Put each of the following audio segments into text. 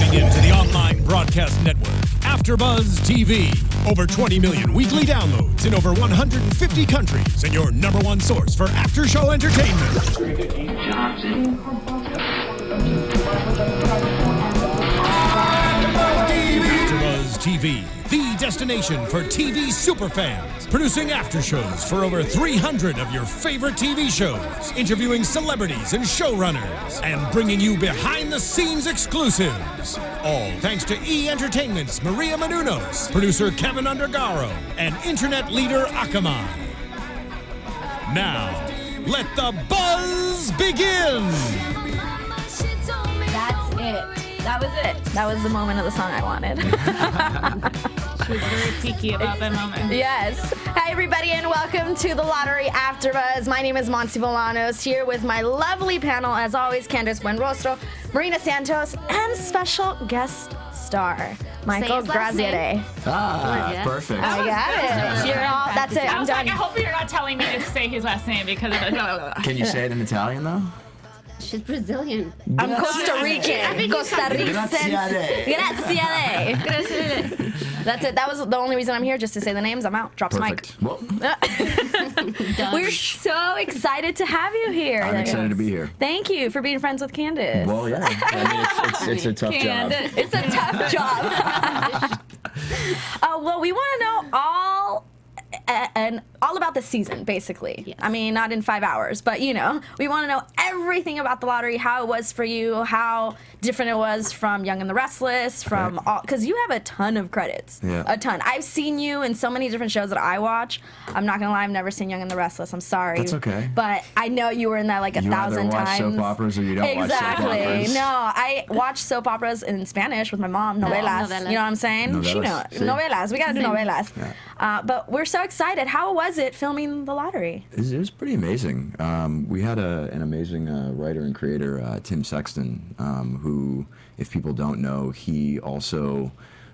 Tuning in to the online broadcast network, AFTERBUZZ TV. Over 20 million weekly downloads in over 150 countries, and your number one source for after-show entertainment. AFTERBUZZ TV, the destination for TV superfans. Producing aftershows for over 300 of your favorite TV shows. Interviewing celebrities and showrunners. And bringing you behind-the-scenes exclusives. All thanks to E! Entertainment's Maria Menounos, producer Kevin Undergaro, and internet leader Akamai. Now, let the buzz begin! That's it. That was it. That was the moment of the song I wanted. She was very picky about that moment. Yes. Hi, everybody, and welcome to the Lottery AfterBuzz. My name is Monse Bolanos, here with my lovely panel, as always, Candice Buenrostro, Marina Santos, and special guest star, Michael Graziadei. Perfect. I got it. You're all, that's it. I I'm was done. like, I hope you're not telling me to say his last name because of the... Can you say it in Italian, though? She's Brazilian. I'm Costa Rican. Costa Rican. Graziadei. That's it. That was the only reason I'm here, just to say the names. I'm out. Drops mic. Well, We're so excited to have you here. I'm excited to be here. Thank you for being friends with Candice. Well, yeah. I mean, it's a tough job. It's a tough job. Well, we want to know all about the season, basically. Yes. I mean, not in 5 hours, but we want to know everything about the lottery, how it was for you, how different it was from Young and the Restless, from all, because you have a ton of credits. Yeah. A ton. I've seen you in so many different shows that I watch. I'm not gonna lie, I've never seen Young and the Restless. I'm sorry. That's okay. But I know you were in that like a You thousand either watch times. soap operas or you don't watch soap operas. No, I watch soap operas in Spanish with my mom, novelas. novelas. You know what I'm saying? Novelas, She knows. sí. Novelas. We gotta do novelas. Yeah. But we're so excited. How was it filming the lottery? It was pretty amazing. We had an amazing writer and creator, Tim Sexton, who, if people don't know, he also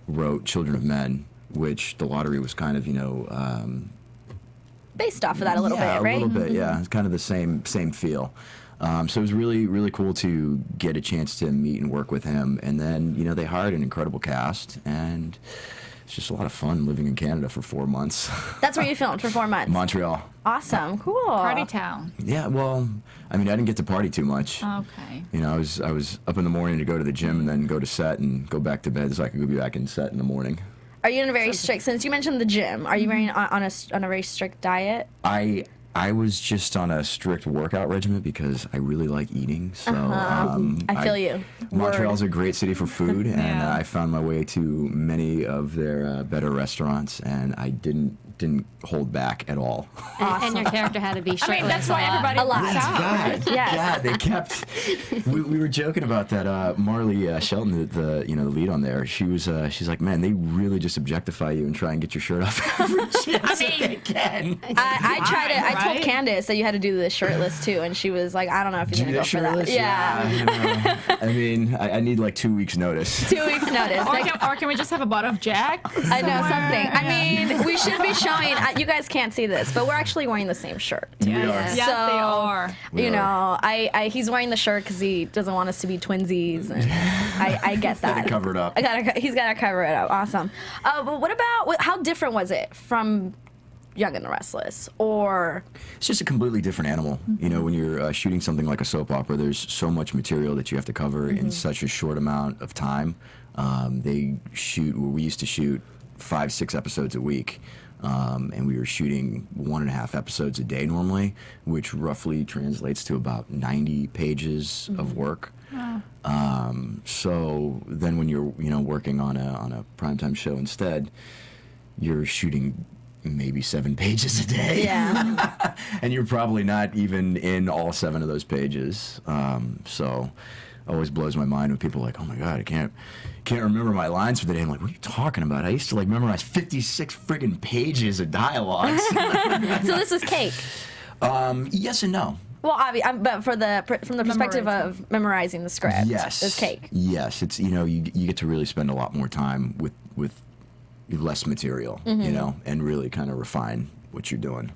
wrote Children of Men, which the lottery was kind of, Based off of that a little bit, right? a little bit, yeah. It's kind of the same feel. So it was really, really cool to get a chance to meet and work with him. And then, they hired an incredible cast, and it's just a lot of fun living in Canada for 4 months. That's where you filmed for 4 months. Montreal. Awesome. Cool. Party town. Yeah, well, I mean, I didn't get to party too much. Okay. I was up in the morning to go to the gym and then go to set and go back to bed so I could go be back in set in the morning. Are you in a very strict, since you mentioned the gym, are you very on a very strict diet? I was just on a strict workout regimen because I really like eating. So I feel you. Montreal's a great city for food, and Yeah. I found my way to many of their better restaurants, and I didn't hold back at all. And your character had to be I shirtless. mean, that's why everybody A lot. works out. God, Yes. God, they kept. We were joking about that. Marley Shelton, the lead on there. She's like, man, they really just objectify you and try and get your shirt off every chance that they can. I tried it. I told Right? Candice that you had to do the shirtless too, and she was like, I don't know if you're Do going to go for that. shirtless? Yeah. I mean, I need like 2 weeks notice. 2 weeks notice. Or can we just have a bottle of Jack? I know something. I mean, we should be showing. You guys can't see this, but we're actually wearing the same shirt. We are. Yes, they are. We are. He's wearing the shirt because he doesn't want us to be twinsies, and I get that. Gotta cover it up. He's got to cover it up. Awesome. But what about how different was it from Young and the Restless, or It's just a completely different animal. When you're shooting something like a soap opera, there's so much material that you have to cover in such a short amount of time. We used to shoot 5-6 episodes a week, and we were shooting 1.5 episodes a day normally, which roughly translates to about 90 pages of work. So then when you're working on a primetime show instead, you're shooting maybe 7 pages a day. yeah. And you're probably not even in all 7 of those pages. So it always blows my mind when people are like, oh my God, I can't remember my lines for the day. I'm like, what are you talking about? I used to memorize 56 friggin' pages of dialogue. So this is cake. Yes and no. Well, but from the perspective of memorizing the script, Yes. it's cake. Yes, it's you get to really spend a lot more time with less material, and really kind of refine what you're doing.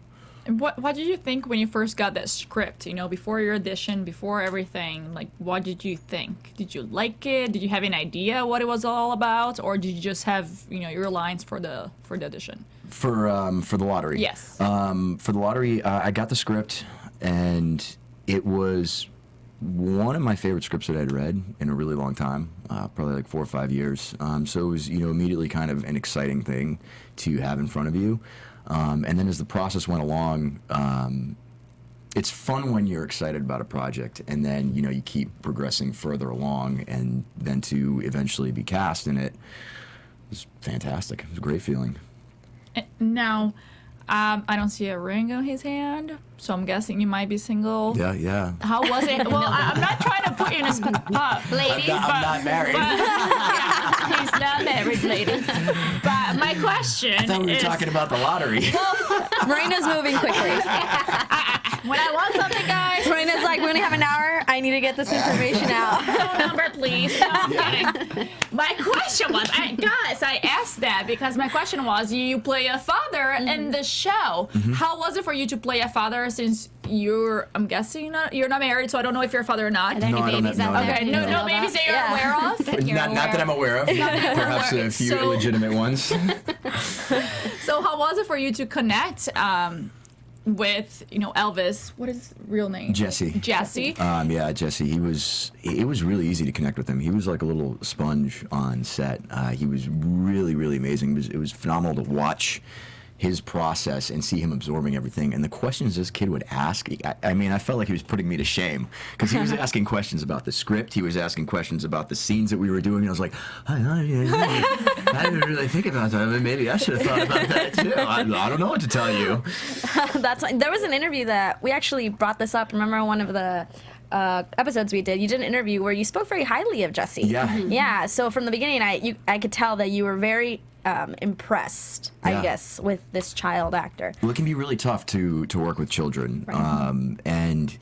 What did you think when you first got that script? You know, before your audition, before everything, like, what did you think? Did you like it? Did you have an idea what it was all about, or did you just have, you know, your lines for the audition? For the lottery. Yes. For the lottery, I got the script, and it was one of my favorite scripts that I'd read in a really long time, probably like 4 or 5 years. So it was, you know, immediately kind of an exciting thing to have in front of you. And then as the process went along, it's fun when you're excited about a project, and then, you know, you keep progressing further along, and then to eventually be cast in it was fantastic. It was a great feeling. Now, I don't see a ring on his hand, so I'm guessing you might be single. Yeah. How was it? Well, I'm not trying to put you in a spot, ladies. I'm not married. Yeah, he's not married, ladies. But my question I thought we were is, talking about the lottery. Marina's moving quickly. when I want something, guys, Marina's like, we only have an hour. I need to get this information out. phone number, please. No, I'm kidding. My question was, I asked that because my question was, you play a father in the show. How was it for you to play a father since I'm guessing you're not married, so I don't know if you're a father or not. Are there any No, I don't babies know. out there? Okay, no babies that you're aware of? Not that I'm aware of. Perhaps a few So- illegitimate ones. So how was it for you to connect with, you know, Elvis? What is his real name? Jesse. Jesse. Yeah, Jesse. It was really easy to connect with him. He was like a little sponge on set. He was really, really amazing. It was phenomenal to watch his process and see him absorbing everything. And the questions this kid would ask, I mean, I felt like he was putting me to shame, because he was asking questions about the script. He was asking questions about the scenes that we were doing. And I was like, I didn't really think about that. I mean, maybe I should have thought about that too. I don't know what to tell you. There was an interview that we actually brought this up. Remember one of the episodes we did? You did an interview where you spoke very highly of Jesse. Yeah. Yeah. So from the beginning, I could tell that you were very impressed, Yeah. I guess, with this child actor. Well, it can be really tough to work with children. And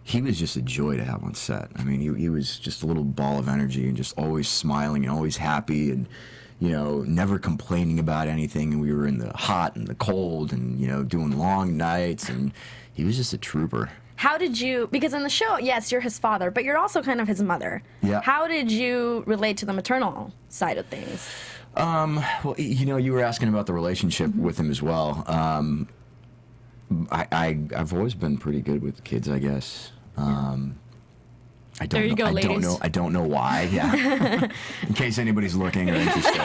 he was just a joy to have on set. I mean, he was just a little ball of energy and just always smiling and always happy and, you know, never complaining about anything. And we were in the hot and the cold and, you know, doing long nights, and he was just a trooper. How did you, because in the show, yes, you're his father, but you're also kind of his mother. Yeah. How did you relate to the maternal side of things? Well, you know, you were asking about the relationship with him as well. I've always been pretty good with kids, I guess. I don't There you know, go, ladies. I don't know why. Yeah. In case anybody's looking or interested.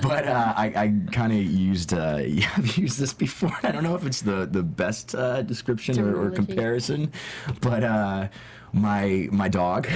But I kind of used I've used this before. I don't know if it's the best description or comparison, but my dog.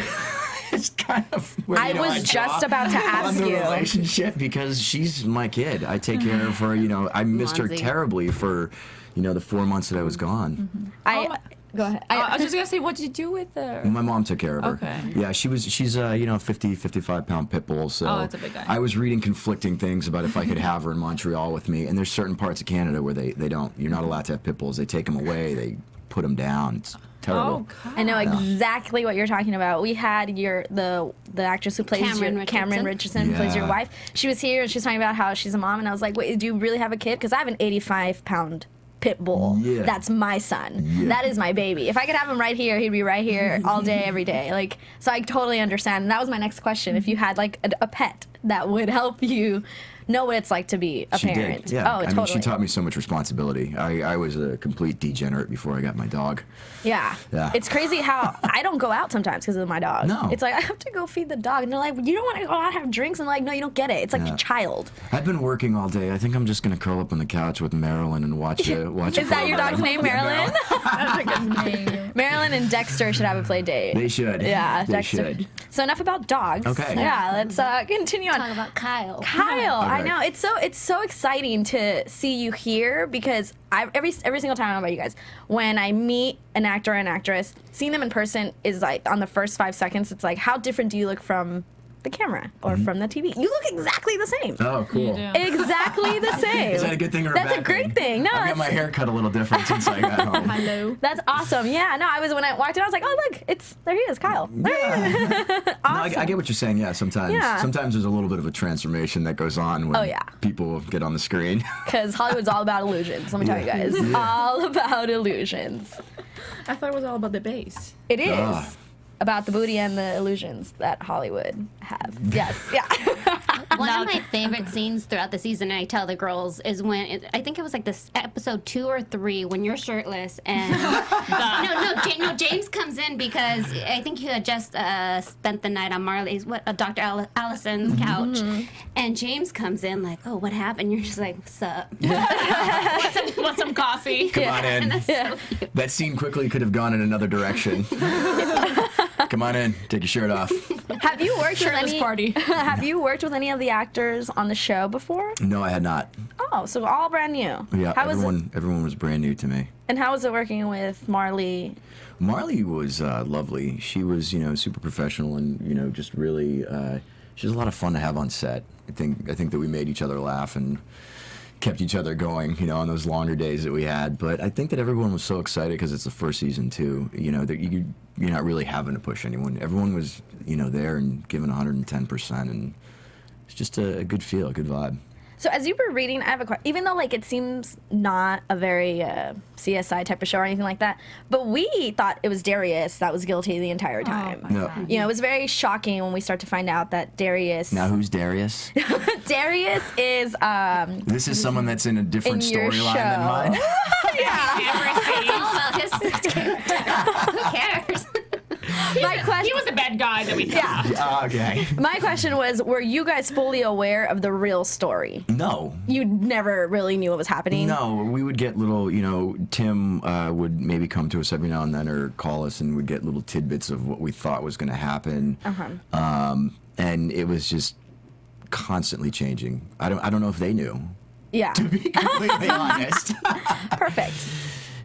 It's kind of where, I was just about to ask on the you. relationship, because she's my kid. I take care of her. You know, I missed her Monse. terribly for, you know, the 4 months that I was gone. Go ahead. I was just gonna say, what did you do with her? My mom took care of her. Okay. Yeah, she's you know, 55 pound pit bull. So Oh, that's a big guy. I was reading conflicting things about if I could have her in Montreal with me. And there's certain parts of Canada where they don't. You're not allowed to have pit bulls. They take them away. They put them down. It's terrible. Oh, God. I know exactly what you're talking about. We had the actress who plays Cameron Richardson, who plays your Yeah. wife. She was here and she was talking about how she's a mom, and I was like, wait, do you really have a kid? Because I have an 85-pound pit bull. Yeah. That's my son. Yeah. That is my baby. If I could have him right here, he'd be right here all day, every day. Like, so I totally understand. And that was my next question. If you had like a pet that would help you know what it's like to be a She parent. did, yeah. Oh, I totally. mean, she taught me so much responsibility. I was a complete degenerate before I got my dog. Yeah. Yeah. It's crazy how I don't go out sometimes because of my dog. No. It's like, I have to go feed the dog. And they're like, you don't want to go out and have drinks? And I'm like, no, you don't get it. It's like Yeah. a child. I've been working all day. I think I'm just gonna curl up on the couch with Marilyn and watch watch. Is that your dog's name, Marilyn? That's a good name. Marilyn and Dexter should have a play date. They should. Yeah, they Dexter. should. So enough about dogs. Okay. Yeah, let's continue on. Talk about Kyle. Kyle, I right. know it's so exciting to see you here because every single time I don't know about you guys, when I meet an actor or an actress, seeing them in person is like on the first 5 seconds. It's like, how different do you look from the camera or from the TV. You look exactly the same. Oh, cool. do. Exactly the same. Is that a good thing or a That's bad a great thing. No, I've got my hair cut a little different since I got home. Hello. that's awesome. Yeah, no, when I walked in, I was like, oh look, there he is, Kyle. Awesome. No, I get what you're saying. Yeah, sometimes there's a little bit of a transformation that goes on when people get on the screen. Because Hollywood's all about illusions. Let me tell you guys, all about illusions. I thought it was all about the bass. It is about the booty and the illusions that Hollywood have. Yes, yeah. One of my favorite scenes throughout the season, I tell the girls, is when I think it was like this episode 2 or 3 when you're shirtless and James comes in because I think you had just spent the night on Marley's Dr. Allison's couch, and James comes in like, oh, what happened? You're just like, what's up? Want some coffee? Come on in. That scene quickly could have gone in another direction. Come on in. Take your shirt off. Have you worked with Shirtless any? party. Have you worked with any of the actors on the show before? No, I had not. Oh, so all brand new. Yeah, How was it, everyone was brand new to me. and how was it working with Marley? Marley was lovely. She was, super professional and, just really, she was a lot of fun to have on set. I think that we made each other laugh and kept each other going, on those longer days that we had. But I think that everyone was so excited because it's the first season too, that you're not really having to push anyone. Everyone was, there and giving 110%, and it's just a good feel, a good vibe. So as you were reading, I have a question. Even though it seems not a very CSI type of show or anything like that, but we thought it was Darius that was guilty the entire time. Yeah. It was very shocking when we start to find out that Darius. Now who's Darius? Darius is. This is someone that's in a different in your storyline show. than mine. It's all about his Who cares? My question. He was the bad guy that we thought. Yeah. Okay. My question was: were you guys fully aware of the real story? No. You never really knew what was happening. No, we would get little, Tim would maybe come to us every now and then or call us, and we'd get little tidbits of what we thought was going to happen. And it was just constantly changing. I don't know if they knew. Yeah. To be completely honest. Perfect.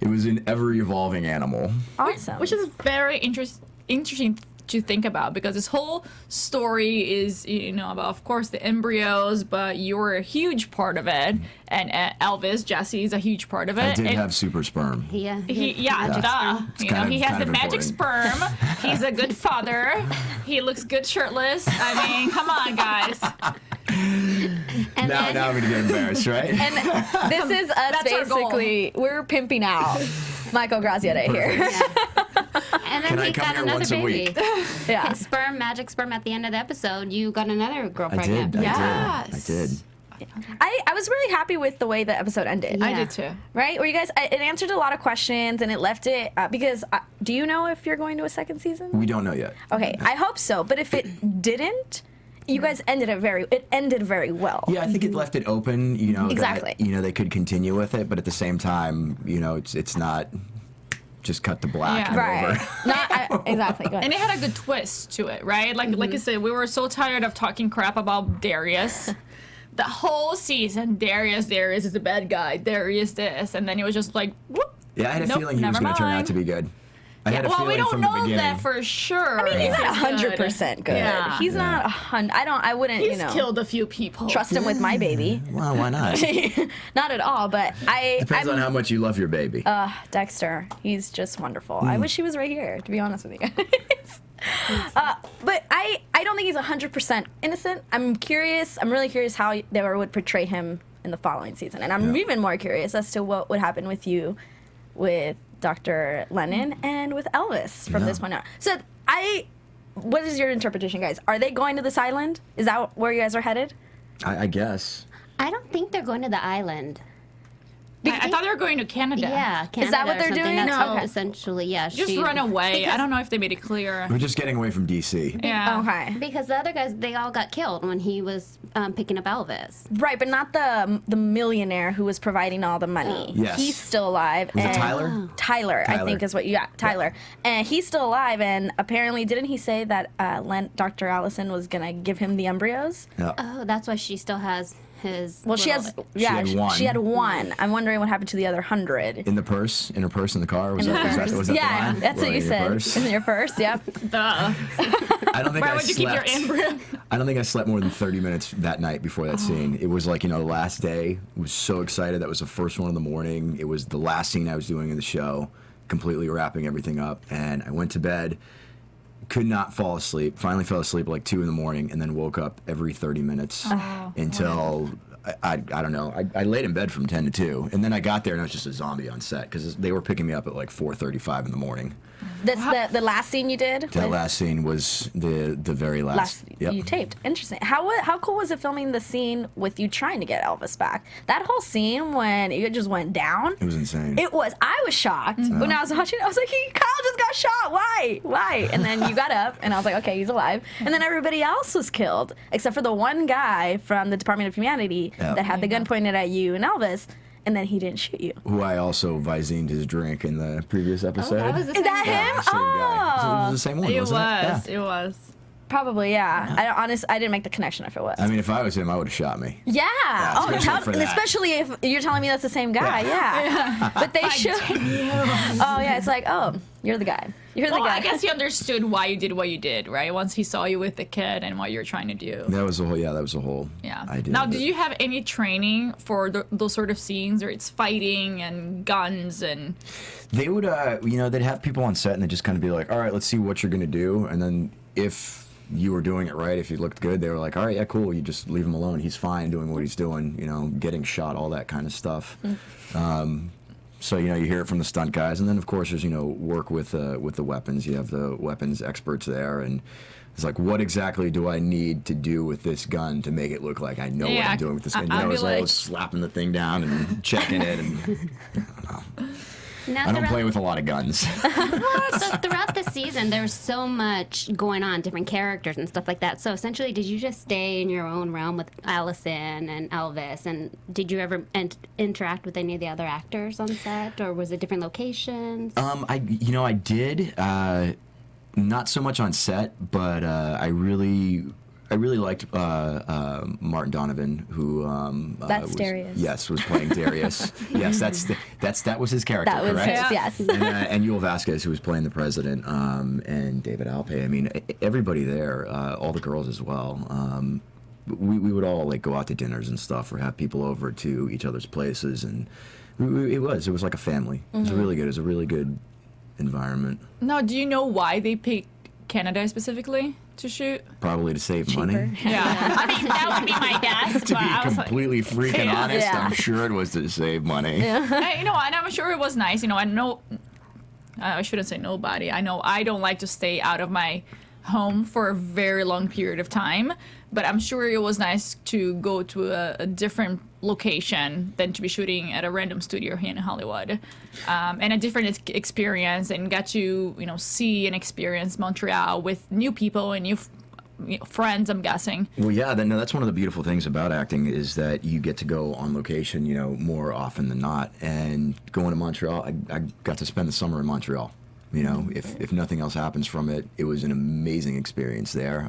It was an ever-evolving animal. Awesome. Which is very interesting to think about, because this whole story is, about, of course, the embryos, but you're a huge part of it, and Elvis, Jesse, is a huge part of it. I did have super sperm. Yeah. He has kind the of magic important. sperm. He's a good father. He looks good shirtless. I mean, come on, guys. And Now I'm going to get embarrassed, right? And this is us That's our goal. basically. We're pimping out Michael Graziadei here. And then Can I he come got here another once a baby. week? Yeah. His magic sperm at the end of the episode, you got another girl I pregnant. did. Yes. I did. I was really happy with the way the episode ended. Yeah. I did too. Right? Where you guys, it answered a lot of questions and it left it, because do you know if you're going to a second season? We don't know yet. Okay, I hope so. But if it didn't, you guys ended it ended very well. Yeah, I think it left it open, Exactly. that, they could continue with it, but at the same time, it's not just cut to black and Right. over. Not exactly. Go ahead. And it had a good twist to it, right? Like I said, we were so tired of talking crap about Darius. The whole season, Darius is the bad guy. Darius this, and then it was just like, whoop. Yeah, I had a Nope, feeling he was never going to turn out mind. to be good. I had a Well, we feeling don't from the know beginning. that for sure. I mean, he's not If 100% good. Yeah. He's not 100. I wouldn't, He's killed a few people. trust him with my baby. Well, why not? Not at all, but Depends on I'm how much you love your baby. Dexter. He's just wonderful. I wish he was right here, to be honest with you guys. But I don't think he's 100% innocent. I'm really curious how they would portray him in the following season. And I'm even more curious as to what would happen with you with Dr. Lennon and with Elvis from this point on. So what is your interpretation, guys? Are they going to this island? Is that where you guys are headed? I guess. I don't think they're going to the island. I thought they were going to Canada. Yeah, Canada. Is that what or they're something. doing? That's No. what essentially, yeah. Just run away. I don't know if they made it clear. We're just getting away from DC. Yeah. Okay. Because the other guys, they all got killed when he was picking up Elvis. Right, but not the millionaire who was providing all the money. Yes. He's still alive. Was it and- Tyler? Tyler, I Tyler. think is what you got. Tyler. And he's still alive, and apparently, didn't he say that Dr. Allison was going to give him the embryos? Yeah. Oh, that's why she still has his. Well, she has, yeah, had one. she had one. I'm wondering what happened to the other 100. In her purse in the car? Was that the Yeah, line? that's what Well, you in your said. purse? In your purse, yep. Duh. I don't think Why I would you keep your slept. embryo? I don't think I slept more than 30 minutes that night before that scene. It was like, the last day. I was so excited. That was the first one in the morning. It was the last scene I was doing in the show, completely wrapping everything up. And I went to bed, could not fall asleep. Finally fell asleep at like 2 in the morning, and then woke up every 30 minutes until... I don't know. I laid in bed from 10 to 2, and then I got there and I was just a zombie on set because they were picking me up at like 4:35 in the morning. That's the last scene you did? That last scene was the very last. Yep. You taped. Interesting. How cool was it filming the scene with you trying to get Elvis back? That whole scene when it just went down. It was insane. It was. I was shocked when I was watching. I was like, Kyle just got shot. Why? And then you got up, and I was like, okay, he's alive. And then everybody else was killed except for the one guy from the Department of Humanity that had the gun pointed at you and Elvis. And then he didn't shoot you. Who I also Vizined his drink in the previous episode. that was the Is that him? Same guy. So it was the same one, wasn't it? It was. Probably, yeah. I didn't make the connection if it was. I mean, if I was him, I would have shot me. Yeah. Especially for that. Especially if you're telling me that's the same guy. Yeah. But they should. Oh yeah, it's like, oh, you're the guy. You're the guy. I guess he understood why you did what you did, right? Once he saw you with the kid and what you're trying to do. That was the whole. Yeah. idea. Now, did you have any training for those sort of scenes, or it's fighting and guns and? They would, they'd have people on set and they'd just kind of be like, all right, let's see what you're gonna do, and then if you were doing it right, if you looked good, they were like, all right, yeah, cool, you just leave him alone. He's fine doing what he's doing, getting shot, all that kind of stuff. So, you hear it from the stunt guys. And then, of course, there's, work with the weapons. You have the weapons experts there. And it's like, what exactly do I need to do with this gun to make it look like I know what I'm doing with this gun? It's all slapping the thing down and checking it. And I don't know. I don't play with a lot of guns. So throughout the season, there was so much going on, different characters and stuff like that. So essentially, did you just stay in your own realm with Alison and Elvis? And did you ever interact with any of the other actors on set, or was it different locations? I did. Not so much on set, but I really liked Martin Donovan, who that's Darius. Yes, was playing Darius. Yes, that was his character. That was correct? yes. And Vazquez, who was playing the president, and David Alpay. I mean, everybody there, all the girls as well. We would all go out to dinners and stuff, or have people over to each other's places, and it was like a family. It was really good. It was a really good environment. Now, do you know why they picked Canada specifically to shoot? Probably to save money. Yeah. I mean, that would be my guess. To be completely freaking honest, I'm sure it was to save money. Yeah. And I'm sure it was nice. I know, I shouldn't say nobody. I know I don't like to stay out of my home for a very long period of time, but I'm sure it was nice to go to a different location than to be shooting at a random studio here in Hollywood, and a different experience, and got to see and experience Montreal with new people and new friends, I'm guessing. Well, yeah, that's one of the beautiful things about acting, is that you get to go on location, more often than not. And going to Montreal, I got to spend the summer in Montreal. If nothing else happens from it, it was an amazing experience there.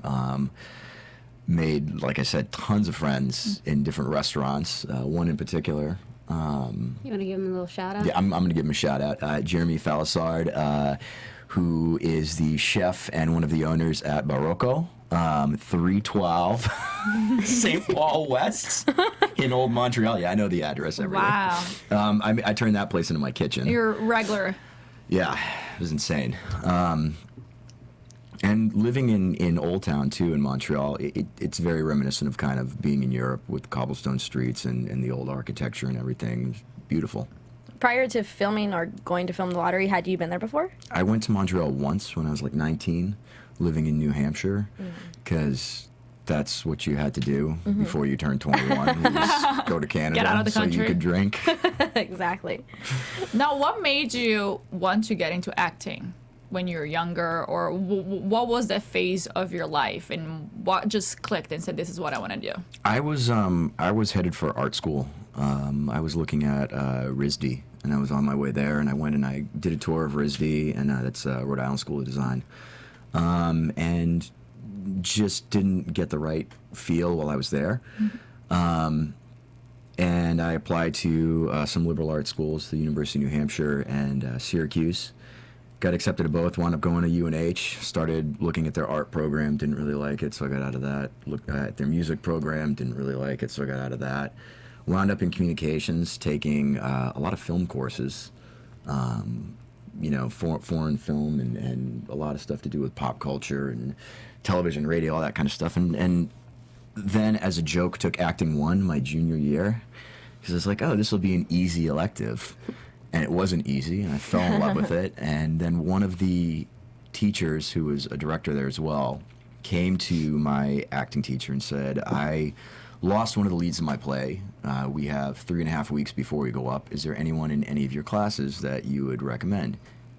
Made, like I said, tons of friends in different restaurants. One in particular. You want to give him a little shout out? Yeah, I'm going to give him a shout out. Jeremy Falissard, who is the chef and one of the owners at Barocco, 312 St. Paul West in Old Montreal. Yeah, I know the address. Everything. Wow. I turned that place into my kitchen. You're regular. Yeah, it was insane. And living in Old Town, too, in Montreal, it's very reminiscent of kind of being in Europe with cobblestone streets and the old architecture and everything. It's beautiful. Prior to filming or going to film The Lottery, had you been there before? I went to Montreal once when I was 19, living in New Hampshire, because that's what you had to do before you turned 21. You just go to Canada. Get out of the country. So you could drink. Exactly. Now, what made you want to get into acting when you were younger, or what was that phase of your life, and what just clicked and said, this is what I want to do? I was headed for art school. I was looking at RISD, and I was on my way there, and I went and I did a tour of RISD, and that's Rhode Island School of Design, and just didn't get the right feel while I was there. And I applied to some liberal arts schools, the University of New Hampshire and Syracuse, got accepted to both. Wound up going to UNH. Started looking at their art program. Didn't really like it, so I got out of that. Looked at their music program. Didn't really like it, so I got out of that. Wound up in communications, taking a lot of film courses. Foreign film and a lot of stuff to do with pop culture and television, radio, all that kind of stuff. And then, as a joke, took Acting 1 my junior year because I was like, oh, this will be an easy elective. And it wasn't easy, and I fell in love with it. And then one of the teachers, who was a director there as well, came to my acting teacher and said, I lost one of the leads in my play. We have 3.5 weeks before we go up. Is there anyone in any of your classes that you would recommend?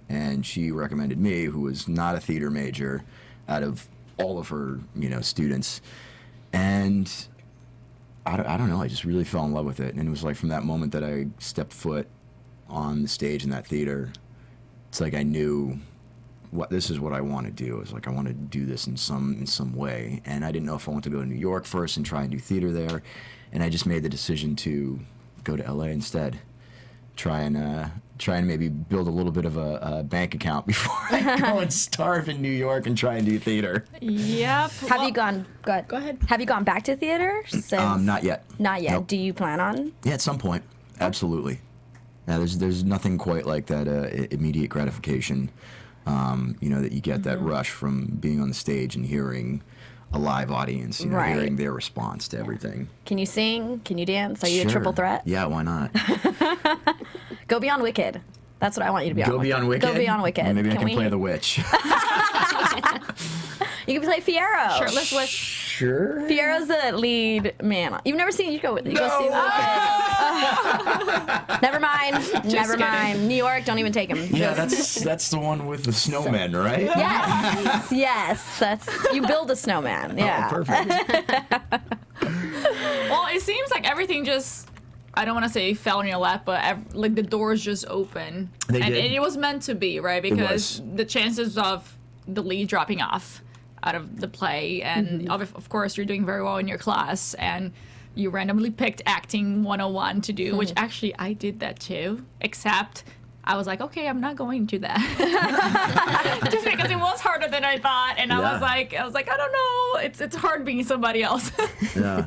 And she recommended me, who was not a theater major, out of all of her, students. And I don't know, I just really fell in love with it. And it was like from that moment that I stepped foot on the stage in that theater, it's like I knew this is what I want to do. It's like I want to do this in some way. And I didn't know if I wanted to go to New York first and try and do theater there. And I just made the decision to go to LA instead. Try and maybe build a little bit of a bank account before I go and starve in New York and try and do theater. Yep. Have you gone? Go ahead. Have you gone back to theater since? Not yet. Not yet. Nope. Do you plan on? Yeah, at some point. Absolutely. Yeah, there's nothing quite like that immediate gratification. That you get that rush from being on the stage and hearing a live audience, hearing their response to everything. Can you sing? Can you dance? Are you a triple threat? Yeah, why not? Go Beyond Wicked. That's what I want you to be on. Go Beyond Wicked? Go Beyond Wicked. Well, maybe I can play the witch. You can play Fiyero. Shirtless witch. Sure. Fiero's the lead man. You've never seen? You go see Wicked. Never mind. New York, don't even take him. Yeah, that's the one with the snowman, right? Yes. You build a snowman. Yeah. Oh, perfect. Well, it seems like everything just, I don't want to say fell in your lap, but like the doors just open. They did. And it was meant to be, right? Because the chances of the lead dropping off out of the play, and of course you're doing very well in your class, and you randomly picked Acting 101 to do, which actually I did that too, except I was like, okay, I'm not going to that. Just because it was harder than I thought, and I was like, I don't know, it's hard being somebody else. Yeah.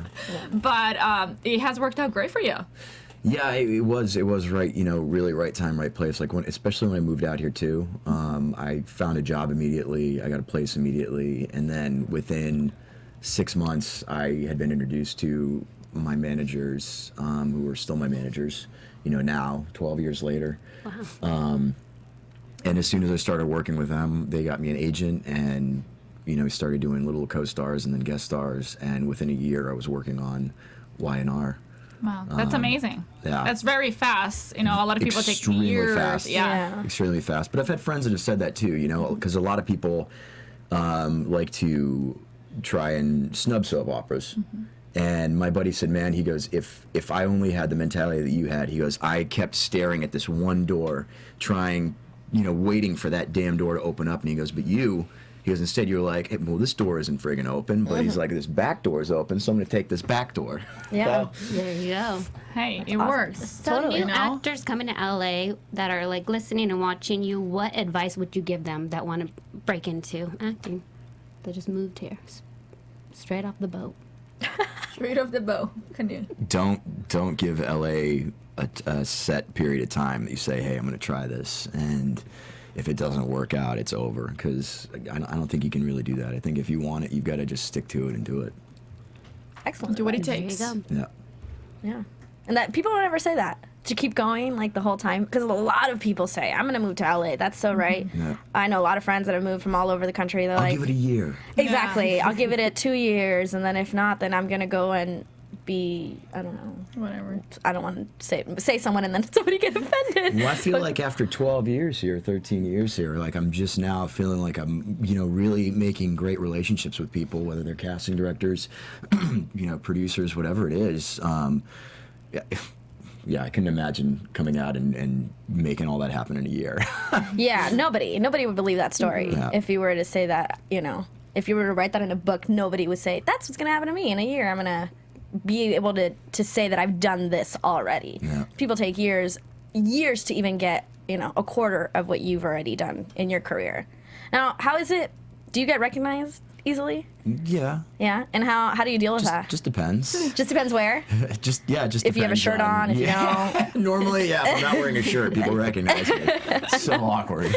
But it has worked out great for you. Yeah, it was right, really right time, right place. Like especially when I moved out here too, I found a job immediately. I got a place immediately, and then within 6 months, I had been introduced to my managers, who were still my managers, now 12 years later. Wow. And as soon as I started working with them, they got me an agent, and we started doing little co-stars and then guest stars. And within a year, I was working on Y&R. Wow, that's amazing. Yeah. That's very fast. A lot of people take years. Fast. Yeah. Extremely fast. But I've had friends that have said that too, because a lot of people like to try and snub soap operas. And my buddy said, man, he goes, if I only had the mentality that you had, he goes, I kept staring at this one door, trying, waiting for that damn door to open up. And he goes, but he goes, instead you're like, hey, well, this door isn't friggin' open, but he's like, this back door's open, so I'm gonna take this back door. Yeah. There you go. Hey, it works. So new actors coming to LA that are like listening and watching you, what advice would you give them that want to break into acting? They just moved here, straight off the boat. Straight off the boat. Continue. Don't give LA a set period of time that you say, hey, I'm gonna try this, and if it doesn't work out, it's over. Because I don't think you can really do that. I think if you want it, you've got to just stick to it and do it. Excellent. Do what it takes. There you go. Yeah. And that people don't ever say that. To keep going like the whole time. Because a lot of people say, I'm going to move to LA. That's so right. Yeah. I know a lot of friends that have moved from all over the country. They're I'll give it a year. Exactly. Yeah. I'll give it 2 years. And then if not, then I'm going to go and be, I don't know. Whatever. I don't want to say someone and then somebody get offended. Well, I feel like after 12 years here, 13 years here, like I'm just now feeling like I'm, really making great relationships with people, whether they're casting directors, producers, whatever it is. Yeah, I couldn't imagine coming out and making all that happen in a year. Yeah, nobody would believe that story. Yeah. If you were to say that, if you were to write that in a book, nobody would say, that's what's going to happen to me in a year. I'm going to be able to say that I've done this already. Yeah. People take years years to even get, a quarter of what you've already done in your career. Now, how is it? Do you get recognized easily? Yeah. Yeah? And how do you deal with that? Just depends. Just depends where? Just If you have a shirt on, if you don't. Normally, yeah, if I'm not wearing a shirt, people recognize me. It's so awkward.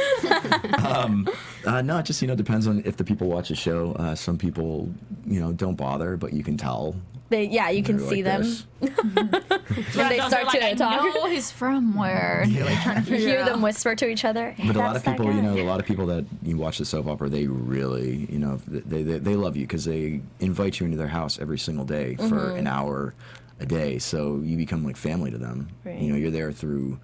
No, it just, depends on if the people watch the show. Some people, don't bother, but you can tell. You can see them. When they start to talk. I know he's from where. You're like trying to You figure hear out. them whisper to each other. But a lot of "That's that people, guy." a lot of people that you watch the soap opera, they really, they love you because they invite you into their house every single day for an hour a day. So you become like family to them. Right. You're there through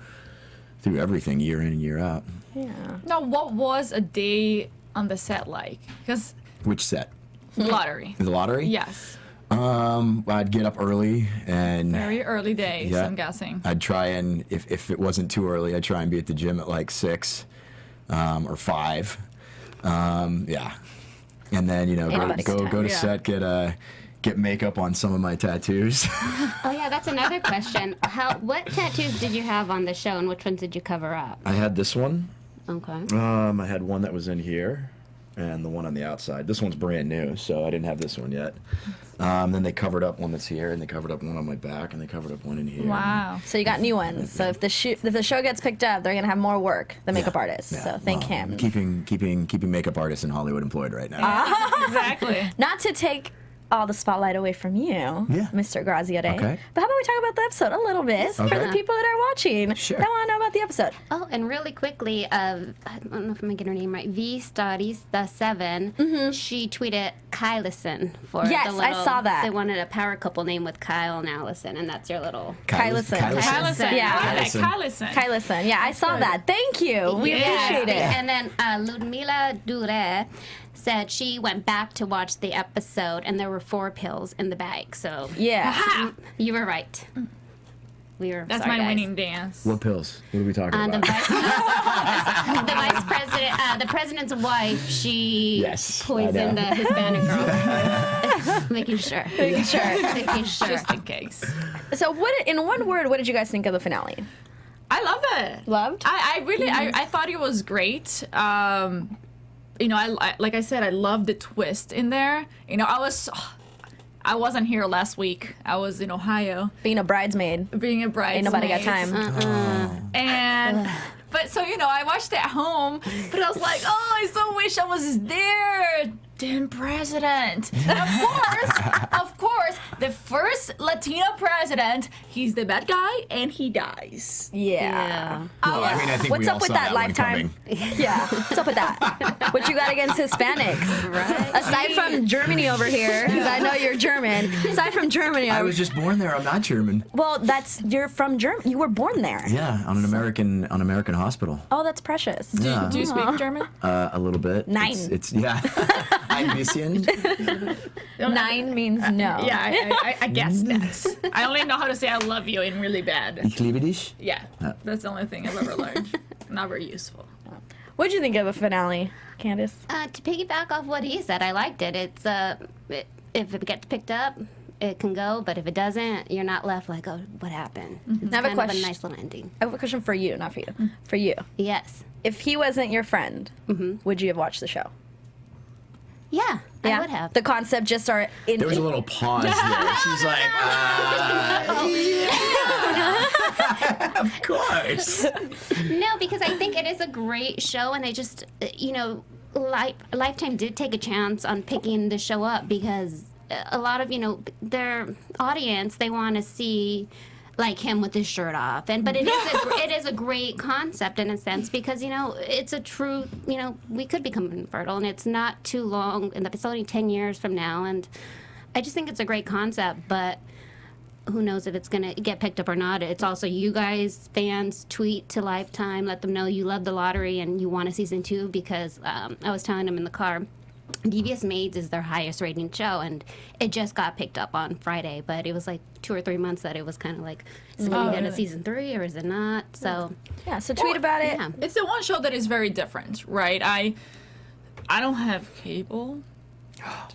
everything, year in and year out. Yeah. Now, what was a day on the set like? Because Which set? the lottery. The lottery? Yes. I'd get up early and Very early days, Yeah. I'm guessing. I'd try and if it wasn't too early, I'd try and be at the gym at like 6 or 5. Yeah. And then, Anybody's go time. to Yeah. set, get makeup on some of my tattoos. Oh yeah, that's another question. What tattoos did you have on the show, and which ones did you cover up? I had this one. Okay. I had one that was in here and the one on the outside. This one's brand new, so I didn't have this one yet. Then they covered up one that's here, and they covered up one on my back, and they covered up one in here. Wow. So you got new ones. So if the show gets picked up, they're gonna have more work. The makeup artist. Yeah. So thank Well, him. Keeping makeup artists in Hollywood employed right now. Exactly. Not to take all the spotlight away from you, Yeah. Mr. Graziadei. Okay. But how about we talk about the episode a little bit for Okay. the people that are watching Sure. that want to know about the episode? Oh, and really quickly, I don't know if I'm getting her name right. V-Studies7. She tweeted Kylison for Yes, the I little. saw that. They wanted a power couple name with Kyle and Allison, and that's your little. Kylison. Kylison. Yeah. Kylison. Kylison. Kylison. Yeah, I saw that. Thank you. We appreciate it. And then Ludmila Dure said she went back to watch the episode, and there were 4 pills in the bag. So Yeah. you were right. We were. That's sorry, my guys. winning dance. What pills? What are we talking The about? vice president, the president's wife, she Yes, I poisoned know. the Hispanic girl. Making sure. Making sure. Just in case. So, in one word, what did you guys think of the finale? I love it. Loved? I really, I thought it was great. I like I said, I love the twist in there. I wasn't here last week. I was in Ohio Being a bridesmaid. being a bridesmaid. Ain't nobody got time. And but so I watched it at home, but I was like, oh, I so wish I was there. Damn president. And of course, the first Latino president, he's the bad guy and he dies. Yeah. Well, I mean, I think What's we up all with saw that one lifetime? coming. Yeah. What's up with that? What you got against Hispanics? Right. Aside from Germany over here, because I know you're German. Aside from Germany, I was just born there. I'm not German. well, you're from Germany. You were born there. Yeah, on an American hospital. Oh, that's precious. Yeah. Do you speak German? A little bit. Nein. It's yeah. Ein bisschen. 9 means no. Yeah, I guess that. I only know how to say I love you in really bad. Ich liebe dich. Yeah, that's the only thing I've ever learned. Not very useful. What'd you think of the finale, Candice? To piggyback off what he said, I liked it. It's if it gets picked up, it can go, but if it doesn't, you're not left like, oh, what happened? It's I have a kind of question. a nice little ending. I have a question for you, not for you. For you. Yes. If he wasn't your friend, would you have watched the show? Yeah, I would have. The concept just are in. There was a little pause there. She's like, yeah, of course. No, because I think it is a great show, and they just, Lifetime did take a chance on picking the show up because a lot of, their audience, they want to see like him with his shirt off, but it is a great concept in a sense because it's a true we could become infertile, and it's not too long, and it's only 10 years from now, and I just think it's a great concept, but who knows if it's gonna get picked up or not. It's also you guys, fans, tweet to Lifetime, let them know you love the lottery and you want a season 2 because I was telling them in the car, Devious Maids is their highest rating show, and it just got picked up on Friday, but it was like 2 or 3 months that it was kind of like, is it going to get a season 3 or is it not? So Yeah, so tweet about it. yeah. It's the one show that is very different, right? I don't have cable,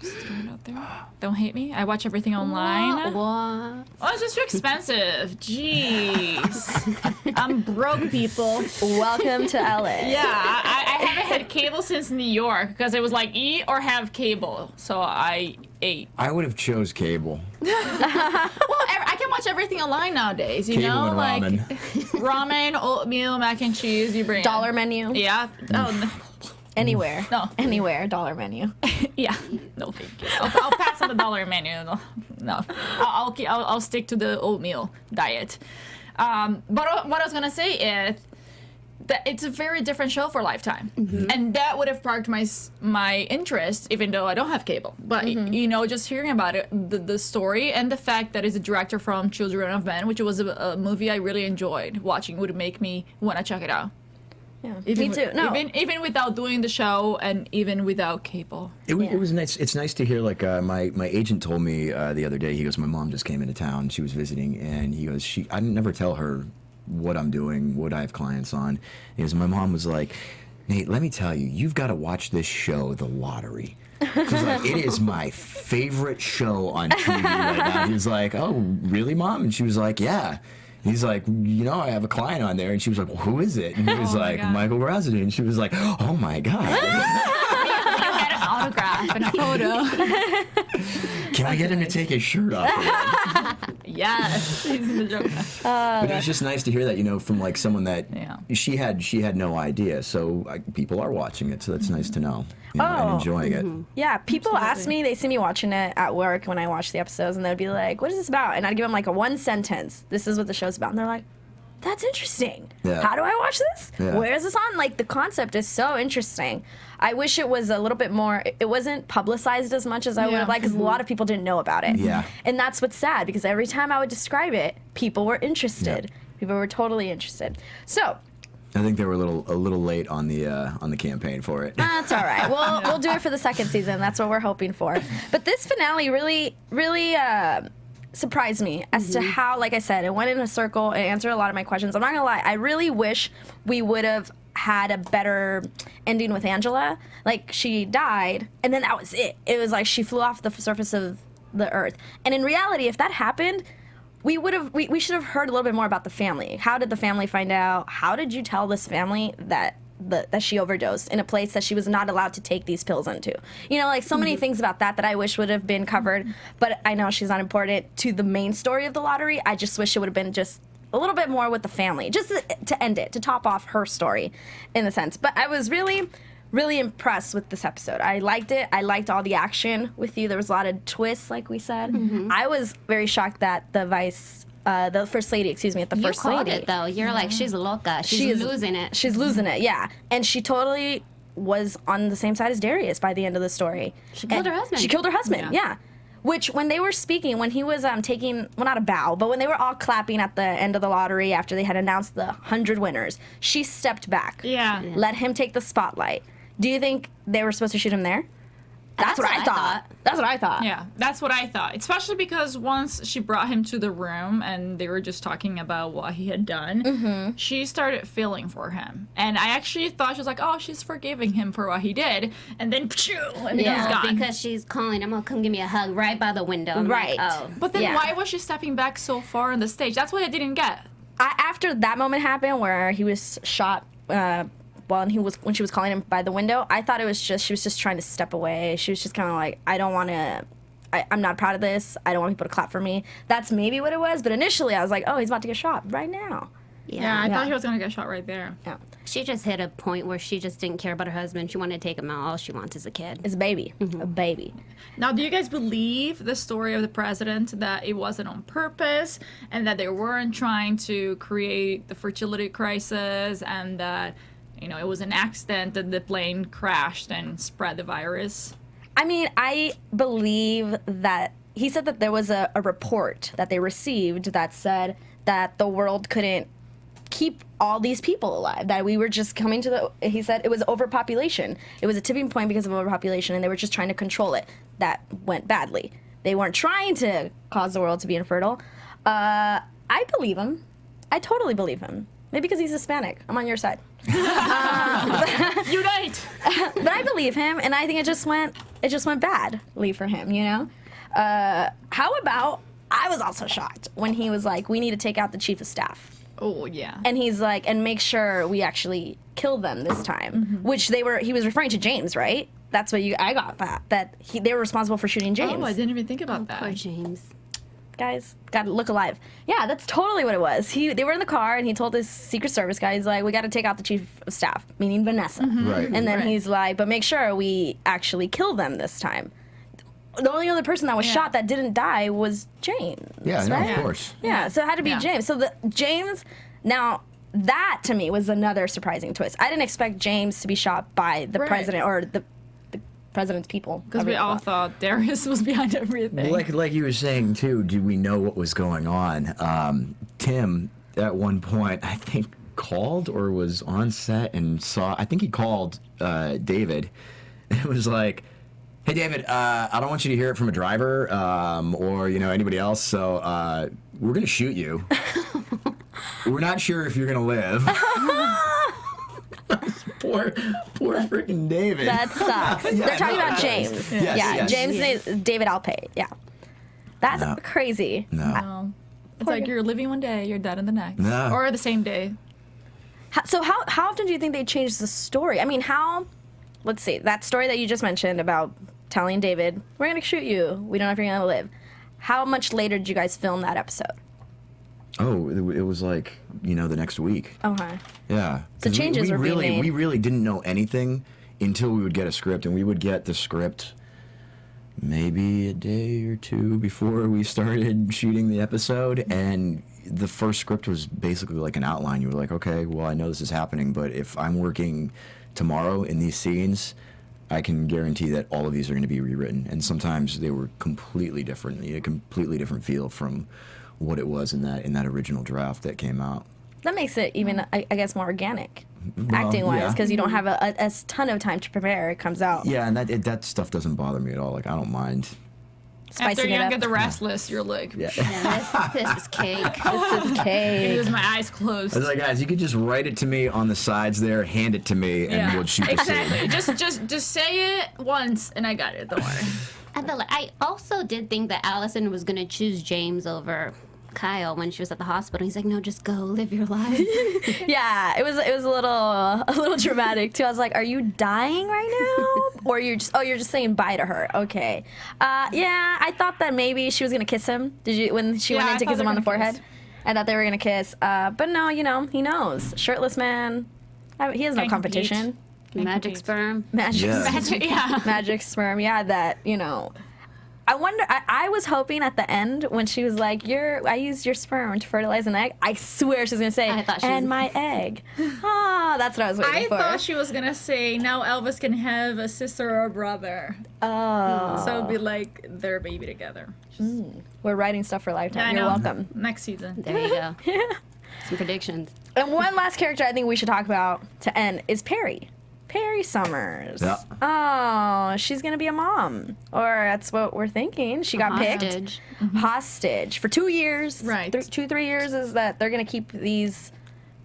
Just throw it out there. Don't hate me. I watch everything online. What? Oh, it's just too expensive. Jeez. I'm broke, people. Welcome to LA. Yeah, I haven't had cable since New York because it was like eat or have cable. So I ate. I would have chose cable. Well, I can watch everything online nowadays. You Cable know, and like ramen. ramen, oatmeal, mac and cheese. You bring Dollar menu. Yeah. Oh no. Anywhere. No. Anywhere. Dollar menu. Yeah. No, thank you. I'll pass on the dollar menu. No. I'll stick to the oatmeal diet. But what I was gonna say is that it's a very different show for Lifetime, and that would have sparked my interest, even though I don't have cable. But you know, just hearing about it, the story, and the fact that it's a director from Children of Men, which was a movie I really enjoyed watching, would make me want to check it out. Yeah. Even Me too. No. Even without doing the show, and even without cable. It was nice. It's nice to hear. Like my agent told me the other day. He goes, my mom just came into town. She was visiting, and he goes, I never tell her what I'm doing, what I have clients on. He goes, my mom was like, Nate, let me tell you, you've got to watch this show, The Lottery. Because like, it is my favorite show on TV right now. He was like, oh, really, Mom? And she was like, yeah. He's like, you know, I have a client on there. And she was like, well, who is it? And he was like, Michael Graziadei. And she was like, oh, my God. You had an autograph and a photo. Can I get him to take his shirt off? Yes. He's the joke. But it was just nice to hear that, you know, from like someone that Yeah. she had no idea. So people are watching it. So that's nice to know, you know, and enjoying it. Yeah, people ask me, they see me watching it at work when I watch the episodes, and they'd be like, what is this about? And I'd give them like a one sentence. This is what the show's about. And they're like, that's interesting. Yeah. How do I watch this? Yeah. Where is this on? Like, the concept is so interesting. I wish it was a little bit more, it wasn't publicized as much as I would have liked, because a lot of people didn't know about it. Yeah. And that's what's sad, because every time I would describe it, people were interested. Yeah. People were totally interested. So, I think they were a little late on the campaign for it. that's all right. We'll do it for the second season. That's what we're hoping for. But this finale really surprised me as to how, like I said, it went in a circle and answered a lot of my questions. I'm not gonna lie. I really wish we would have had a better ending with Angela. Like, she died, and then that was it. It was like she flew off the surface of the earth. And in reality, if that happened, we should have heard a little bit more about the family. How did the family find out? How did you tell this family that she overdosed in a place that she was not allowed to take these pills into? You know, like so many things about that I wish would have been covered. But I know she's not important to the main story of the lottery. I just wish it would have been just a little bit more with the family, just to end it, to top off her story in the sense. But I was really, really impressed with this episode. I liked it. I liked all the action with you. There was a lot of twists, like we said. I was very shocked that the first lady, at the You first called lady. it though. You're like, she's loca. She's losing it. She's losing it, yeah. And she totally was on the same side as Darius by the end of the story. She killed her husband. She killed her husband, yeah. Which, when they were speaking, when he was taking, well, not a bow, but when they were all clapping at the end of the lottery after they had announced the 100 winners, she stepped back. Yeah. Let him take the spotlight. Do you think they were supposed to shoot him there? That's what I thought. That's what I thought. Yeah, that's what I thought. Especially because once she brought him to the room and they were just talking about what he had done, she started feeling for him. And I actually thought she was like, oh, she's forgiving him for what he did. And then, and he's gone. Because she's calling him, oh, come give me a hug right by the window. I'm Right. Like, oh. But then why was she stepping back so far on the stage? That's what I didn't get. After that moment happened where he was shot when she was calling him by the window, I thought she was just trying to step away. She was just kind of like, I'm not proud of this. I don't want people to clap for me. That's maybe what it was. But initially I was like, oh, he's about to get shot right now. Yeah, I thought he was going to get shot right there. Yeah. She just hit a point where she just didn't care about her husband. She wanted to take him out. All she wants is a kid. It's a baby. A baby. Now, do you guys believe the story of the president, that it wasn't on purpose and that they weren't trying to create the fertility crisis and that, you know, it was an accident that the plane crashed and spread the virus? I mean, I believe that he said that there was a report that they received that said that the world couldn't keep all these people alive, that we were just coming to he said it was overpopulation. It was a tipping point because of overpopulation, and they were just trying to control it. That went badly. They weren't trying to cause the world to be infertile. I believe him. I totally believe him. Maybe because he's Hispanic. I'm on your side. Unite! But I believe him, and I think it just went badly for him, you know? How about, I was also shocked when he was like, we need to take out the chief of staff. Oh, yeah. And he's like, and make sure we actually kill them this time. Which he was referring to James, right? That's what I got that they were responsible for shooting James. Oh, I didn't even think about that. Poor James. Guys, gotta look alive. Yeah, that's totally what it was. They were in the car, and he told his Secret Service guy, he's like, we gotta take out the chief of staff, meaning Vanessa. Right. And then Right. he's like, but make sure we actually kill them this time. The only other person that was shot that didn't die was James. Yeah, no, right? of course. Yeah, so it had to be Yeah. James. So James, now that to me was another surprising twist. I didn't expect James to be shot by the Right. president or the president's people. Because we all thought Darius was behind everything. Like you were saying too, did we know what was going on? Tim, at one point, I think called or was on set and saw. I think he called David. And it was like, "Hey, David, I don't want you to hear it from a driver or anybody else. So we're gonna shoot you. We're not sure if you're gonna live." Poor freaking David. That sucks. They're talking about James. Yes, yeah, yes. James is David Alpay. Yeah. That's No. crazy. No. It's like you're living one day, you're dead in the next. No. Or the same day. So how often do you think they change the story? I mean, let's see, that story that you just mentioned about telling David, we're going to shoot you. We don't know if you're going to live. How much later did you guys film that episode? Oh, it was like the next week. Okay. Yeah. So 'Cause changes were being made. We really didn't know anything until we would get a script, and we would get the script maybe a day or two before we started shooting the episode, and the first script was basically like an outline. You were like, okay, well, I know this is happening, but if I'm working tomorrow in these scenes, I can guarantee that all of these are going to be rewritten. And sometimes they were completely different, a completely different feel from what it was in that original draft that came out. That makes it even, I guess, more organic, Well, acting-wise, yeah. because you don't have a ton of time to prepare. It comes out. Yeah, and that stuff doesn't bother me at all. Like, I don't mind. After Spicing you it up. get the restless, you're like, Yeah. Yeah, this is cake. This is I cake. use my eyes closed. I was like, guys, you could just write it to me on the sides there, hand it to me, and we'll shoot the scene. Exactly. just say it once, and I got it. Don't worry. I also did think that Alison was gonna choose James over Kyle when she was at the hospital. He's like, no, just go live your life. Yeah, it was a little dramatic too. I was like, are you dying right now, or you're just saying bye to her? Okay. Yeah, I thought that maybe she was gonna kiss him. Did you when she went Yeah, in to I thought kiss him they on were the gonna forehead? kiss. I thought they were gonna kiss. But no, he knows. Shirtless man. He has no Can't competition. Magic compete. sperm. Magic. Yeah. Yeah. Magic sperm. Yeah, that I wonder. I was hoping at the end when she was like, I used your sperm to fertilize an egg. I swear she was gonna say, I thought she and was- my egg. That's what I was waiting I for. thought she was gonna say now Elvis can have a sister or a brother, Oh, so it'd be like their baby together. we're writing stuff for Lifetime. I You're know. welcome. Next season. There you go. Some predictions. And one last character I think we should talk about to end is Perry. Perry Summers. Yeah. Oh, she's gonna be a mom, or that's what we're thinking. She got picked Hostage. hostage for 2 years. Right. 2-3 years is that they're gonna keep these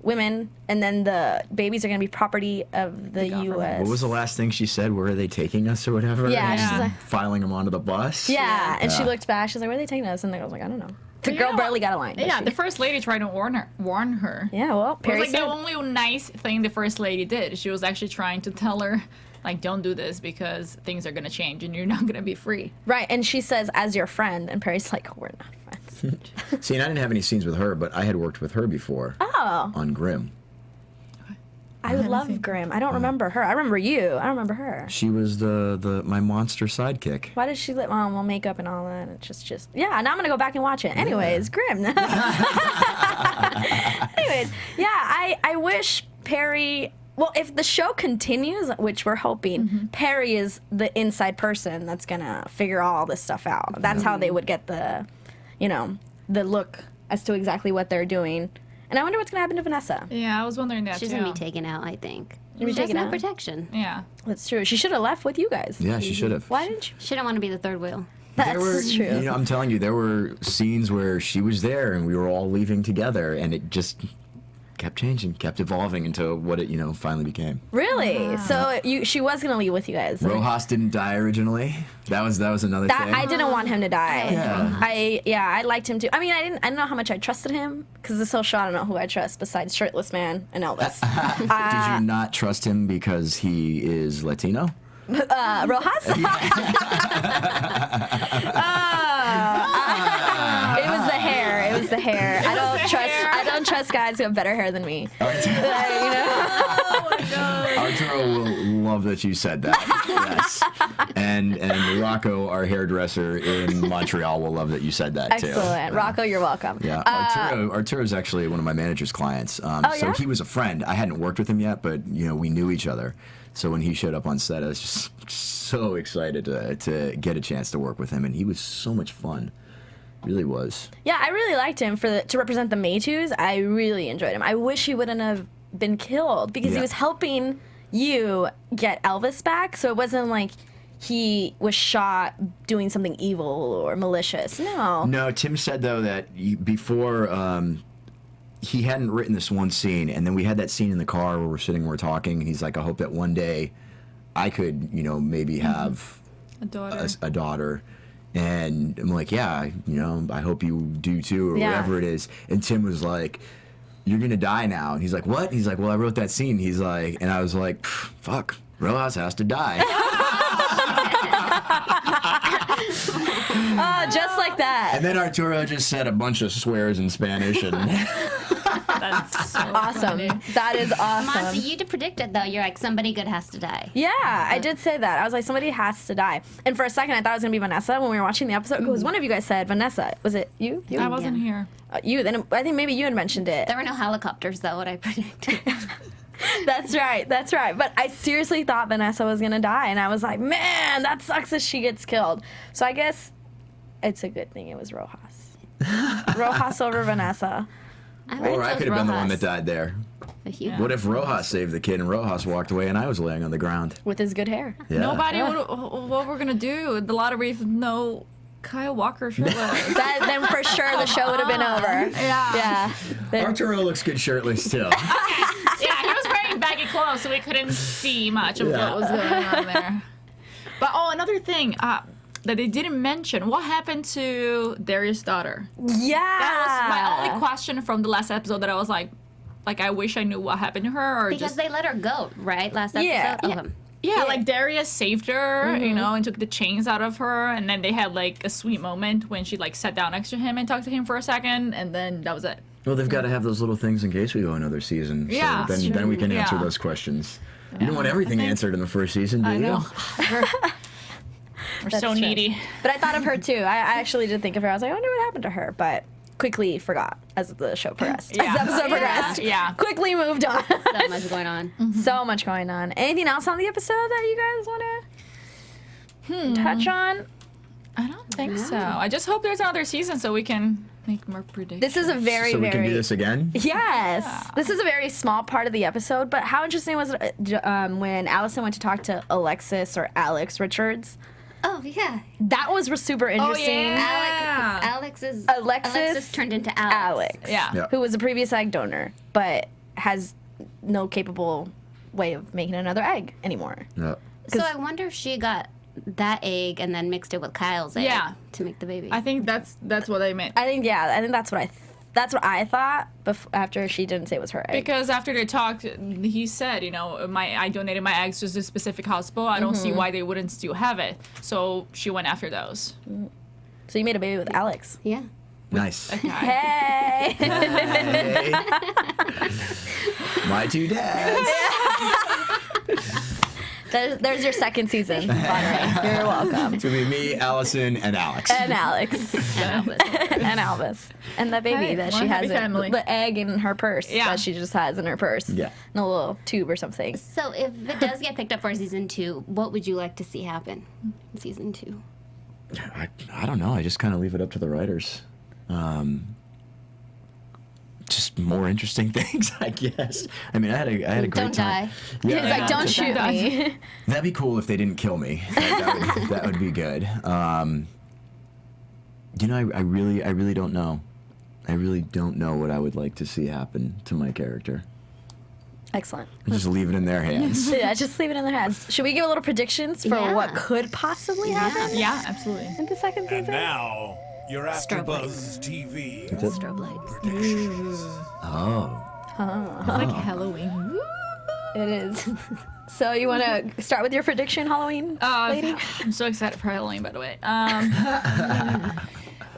women, and then the babies are gonna be property of the U.S. What was the last thing she said? Where are they taking us or whatever? Yeah, And she's Yeah. like, filing them onto the bus. yeah, and she Yeah. looked back. She's like, "Where are they taking us?" And I was like, "I don't know." The You girl know barely what? got a line. did Yeah, she? the first lady tried to warn her. Yeah, well, It was Perry like the said, only nice thing the first lady did. She was actually trying to tell her, like, don't do this because things are gonna change and you're not gonna be free. right, and she says, "As your friend," and Perry's like, "We're not friends." See, and I didn't have any scenes with her, but I had worked with her before Oh, on Grimm. I love Grimm. I don't remember her. I remember you. I don't remember her. She was my monster sidekick. Why did she let well makeup and all that? It's just yeah. Now I'm gonna go back and watch it. Anyways, Grimm. Anyways, yeah. I wish Perry. Well, if the show continues, which we're hoping, Perry is the inside person that's gonna figure all this stuff out. That's how they would get the look as to exactly what they're doing. And I wonder what's gonna happen to Vanessa. Yeah, I was wondering that She's too. gonna be taken out, I think. be She has taken no out? protection. Yeah. That's true. She should have left with you guys. Yeah, she should have. Why didn't you? She don't want to be the third wheel. That's true. I'm telling you, there were scenes where she was there and we were all leaving together, and it just kept changing, kept evolving into what it, finally became. Really? So she was gonna leave with you guys. Rojas didn't die originally. That was another thing. I didn't want him to die. Yeah. I liked him too. I mean, I didn't know how much I trusted him because this whole show I don't know who I trust besides Shirtless Man and Elvis. Did you not trust him because he is Latino? Rojas? It was the hair. It was the hair. I don't trust guys who have better hair than me. Arturo will love that you said that. Yes. And Rocco, our hairdresser in Montreal, will love that you said that too. Excellent. Rocco, you're welcome. Yeah. Arturo's actually one of my manager's clients. So yeah? he was a friend. I hadn't worked with him yet, but we knew each other. So when he showed up on set, I was just so excited to get a chance to work with him, and he was so much fun. Really was. Yeah, I really liked him to represent the Maytus. I really enjoyed him. I wish he wouldn't have been killed because he was helping you get Elvis back. So it wasn't like he was shot doing something evil or malicious. No, Tim said though that before he hadn't written this one scene, and then we had that scene in the car where we're talking, and he's like, I hope that one day I could maybe have a daughter. And I'm like, yeah, I hope you do too, or whatever it is. And Tim was like, you're going to die now. And he's like, what? He's like, well, I wrote that scene. He's like, and I was like, fuck, Rojas has to die. Just like that. And then Arturo just said a bunch of swears in Spanish. And That's so awesome. funny. That is awesome. Monse, you predicted though. You're like, somebody good has to die. Yeah, I did say that. I was like, somebody has to die. And for a second, I thought it was going to be Vanessa when we were watching the episode. Because one of you guys said Vanessa. Was it you? I wasn't here. You. Then I think maybe you had mentioned it. There were no helicopters though, what I predicted. That's right. But I seriously thought Vanessa was going to die. And I was like, man, that sucks if she gets killed. So I guess it's a good thing it was Rojas. Rojas over Vanessa. Or I could have been the one that died there. Yeah. What if Rojas saved the kid and Rojas walked away and I was laying on the ground? With his good hair. Yeah. Nobody would. What we're gonna do? The lottery with no Kyle Walker shirtless. Then for sure the show would have been over. Yeah. Arturo looks good shirtless too. Yeah, he was wearing baggy clothes, so we couldn't see much of what was going on there. But another thing that they didn't mention: what happened to Darius' daughter? Yeah. That was my only question from the last episode. That I was like I wish I knew what happened to her, or Because they let her go, right? Last episode? Yeah. Okay. Yeah, like Darius saved her, and took the chains out of her, and then they had like a sweet moment when she like sat down next to him and talked to him for a second, and then that was it. Well, they've got to have those little things in case we go another season. Yeah, so then we can answer those questions. You don't want everything answered in the first season, do you? I know. We're so true. needy. But I thought of her too. I actually did think of her. I was like, I wonder what happened to her. But quickly forgot as the show progressed. As the episode progressed. Yeah. Quickly moved on. So much going on. So much going on. Anything else on the episode that you guys want to touch on? I don't think so. I just hope there's another season so we can make more predictions. This is a very, So we very... can do this again? Yes. This is a very small part of the episode, but how interesting was it when Alison went to talk to Alexis or Alex Richards? Oh, yeah. That was super interesting. yeah. Alexis turned into Alex. Yeah. Who was a previous egg donor, but has no capable way of making another egg anymore. No. So I wonder if she got that egg and then mixed it with Kyle's egg to make the baby. I think that's what I meant. I think that's what I thought after she didn't say it was her egg. Because after they talked, he said, I donated my eggs to this specific hospital. I don't see why they wouldn't still have it. So she went after those. So you made a baby with Alex. Yeah. Nice. Hey. Hey. My two dads. There's your second season, Bonnery. You're welcome. It's going to be me, Allison, and Alex. And Alex. And Elvis. And Elvis. And the baby Hey, that one she happy has, family. the egg in her purse that she just has in her purse. Yeah. In a little tube or something. So if it does get picked up for season 2, what would you like to see happen in season 2? I don't know. I just kind of leave it up to the writers. Just more interesting things, I guess. I mean, I had a great Don't time. die. He's like, don't shoot me. That'd be cool if they didn't kill me. That would be good. I really don't know. I really don't know what I would like to see happen to my character. Excellent. Just leave it in their hands. Yeah, just leave it in their hands. Should we give a little predictions for what could possibly happen Yeah, absolutely. in the second And season? now, your Strobe AFTERBUZZ TV Strobe lights. predictions. Oh. It's like Halloween. It is. So you want to start with your prediction, Halloween lady? I'm so excited for Halloween, by the way.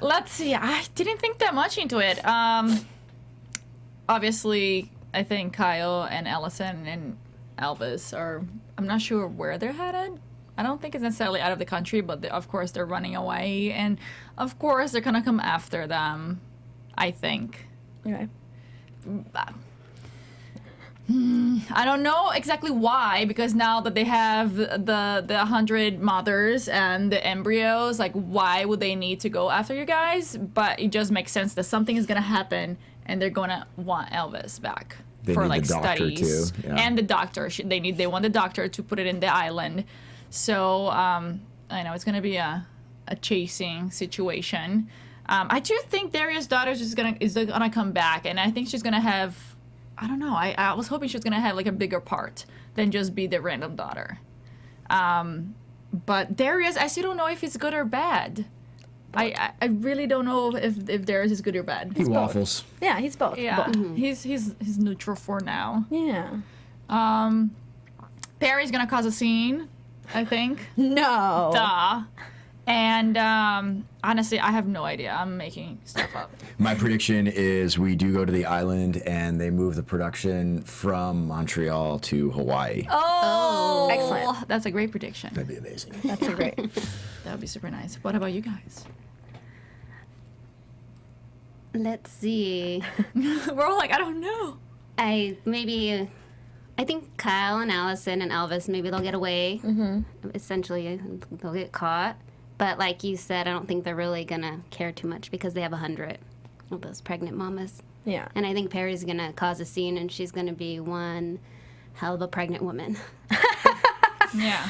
Let's see. I didn't think that much into it. Obviously, I think Kyle and Alison and Elvis are. I'm not sure where they're headed. I don't think it's necessarily out of the country, but of course they're running away, and of course they're gonna come after them. I think. Okay. I don't know exactly why, because now that they have the 100 mothers and the embryos, like, why would they need to go after you guys? But it just makes sense that something is gonna happen, and they're gonna want Elvis back They for need like the doctor, studies. too. Yeah. And the doctor, they want the doctor to put it in the island. So I know it's gonna be a chasing situation. I do think Darius' daughter is gonna come back, and I think she's gonna have. I don't know. I was hoping she was gonna have like a bigger part than just be the random daughter. But Darius, I still don't know if he's good or bad. I really don't know if Darius is good or bad. He waffles. Yeah, he's both. Yeah, Both. he's neutral for now. Yeah. Perry's gonna cause a scene, I think. No. Duh. And honestly, I have no idea. I'm making stuff up. My prediction is we do go to the island and they move the production from Montreal to Hawaii. Oh, Excellent. That's a great prediction. That'd be amazing. That's a great. That would be super nice. What about you guys? Let's see. We're all like, I don't know. I think Kyle and Allison and Elvis, maybe they'll get away. Essentially, they'll get caught. But like you said, I don't think they're really going to care too much because they have 100 of those pregnant mamas. Yeah. And I think Perry's going to cause a scene, and she's going to be one hell of a pregnant woman. Yeah.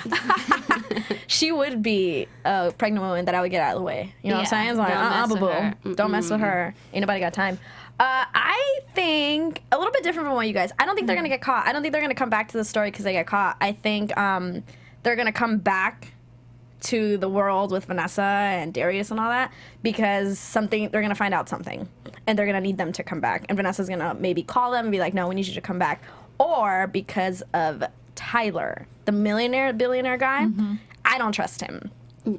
She would be a pregnant woman that I would get out of the way. You know what I'm saying? It's like, don't mess with her. boo-boo. Don't mess with her. Ain't nobody got time. I think a little bit different from what you guys. I don't think they're gonna get caught. I don't think they're gonna come back to the story because they get caught. I think they're gonna come back to the world with Vanessa and Darius and all that because they're gonna find out something, and they're gonna need them to come back. And Vanessa's gonna maybe call them and be like, "No, we need you to come back," or because of Tyler, the billionaire guy. I don't trust him.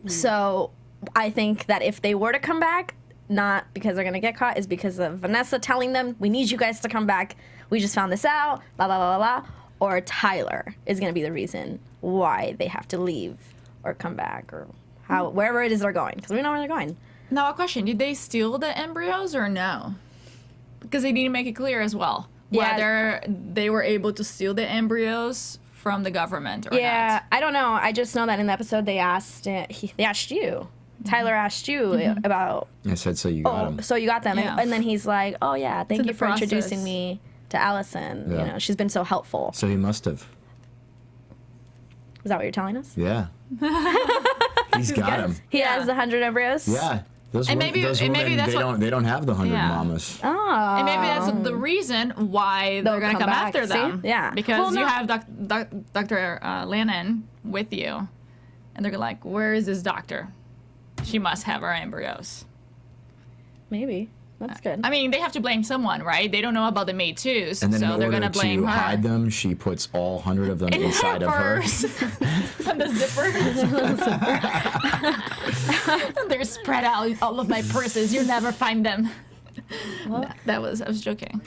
So I think that if they were to come back, not because they're gonna get caught, is because of Vanessa telling them, we need you guys to come back. We just found this out, blah, blah, blah, blah, blah. Or Tyler is gonna be the reason why they have to leave or come back or wherever it is they're going, because we know where they're going. Now, a question. Did they steal the embryos or no? Because they didn't make it clear as well. Yeah. Whether they were able to steal the embryos from the government or Yeah, not. I don't know. I just know that in the episode they asked you. Tyler asked you about, I said, so you got him. so you got them. Yeah. And then he's like, oh yeah, thank in you the for process. introducing me to Allison. Yeah. You know, she's been so helpful. So he must have. Is that what you're telling us? Yeah. He's got him. He Yeah. has the 100 embryos? Yeah. Those And women, maybe- those and women maybe that's they don't have the 100 Yeah. mamas. Oh. And maybe that's the reason why They'll they're going to come come back. after See? them. Yeah. Because Well, you no. have Dr. Lennon with you. And they're like, where is this doctor? She must have our embryos. Maybe. That's good. I mean, they have to blame someone, right? They don't know about the maid too, so And then they're in going order to blame to her. hide them, she puts all 100 of them In inside of her. purse. On the zipper. They're spread out all of my purses. You'll never find them. I was joking.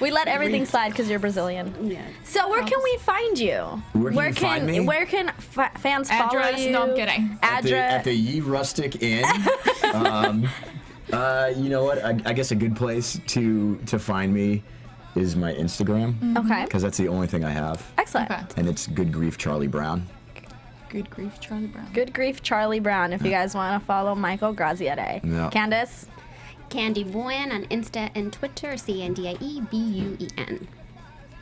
We let everything slide because you're Brazilian. Yeah. So where can we find you? Where can you find me? Where can fans follow Address? you? No, I'm kidding. At Address. the Ye Rustic Inn. You know what? I guess a good place to find me is my Instagram. Okay. Because that's the only thing I have. Excellent. Okay. And it's Good Grief Charlie Brown. Good grief, Charlie Brown. Good grief, Charlie Brown. If you guys want to follow Michael Graziadei. Yeah. Candice. Candy Buen on Insta and Twitter, CandiEBuen.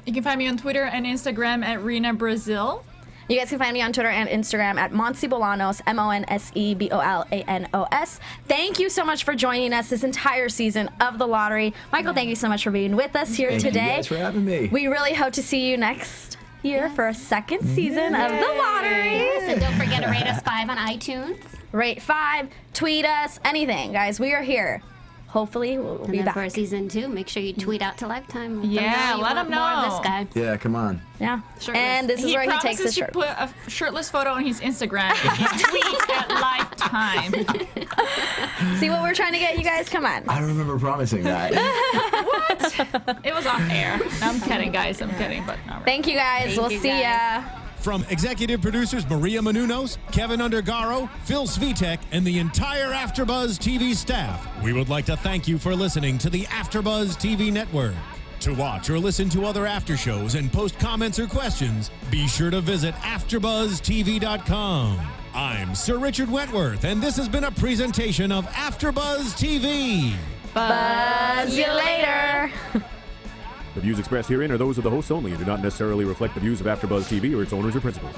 You can find me on Twitter and Instagram at Rena Brazil. You guys can find me on Twitter and Instagram at Monse Bolanos, Monsebolanos. Thank you so much for joining us this entire season of The Lottery. Michael, thank you so much for being with us here Thank today. you guys for having me. We really hope to see you next year for a second season of The Lottery. So don't forget to rate us 5 on iTunes. Rate 5, tweet us, anything, guys. We are here. Hopefully, we'll And be then back. for season 2, make sure you tweet out to Lifetime. Yeah, let them More of know. this guy. Yeah, come on. Yeah. Shirtless. And this is where he takes his to shirt. put a shirtless photo on his Instagram if you tweet at Lifetime. See what we're trying to get you guys? Come on. I remember promising that. It was off air. No, I'm kidding, guys. I'm kidding, but not really. Thank you guys. We'll you, see ya. From executive producers Maria Menounos, Kevin Undergaro, Phil Svitek, and the entire AfterBuzz TV staff, we would like to thank you for listening to the AfterBuzz TV network. To watch or listen to other after shows and post comments or questions, be sure to visit AfterBuzzTV.com. I'm Sir Richard Wentworth, and this has been a presentation of AfterBuzz TV. Buzz you later. The views expressed herein are those of the hosts only and do not necessarily reflect the views of AfterBuzz TV or its owners or principals.